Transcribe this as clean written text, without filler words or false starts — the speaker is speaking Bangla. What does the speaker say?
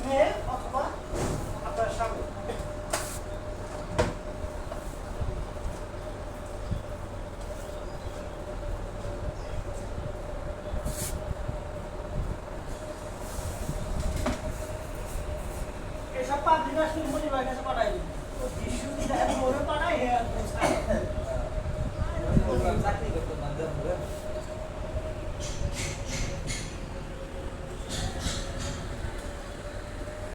মেয়ে অথবা আপনার স্বামী। এসব পাবলিক আসলে মনিবার কাছে পাঠাই দিবি। ও টিস্যু দিয়ে ওরে পাঠাই হে চাকরি করতে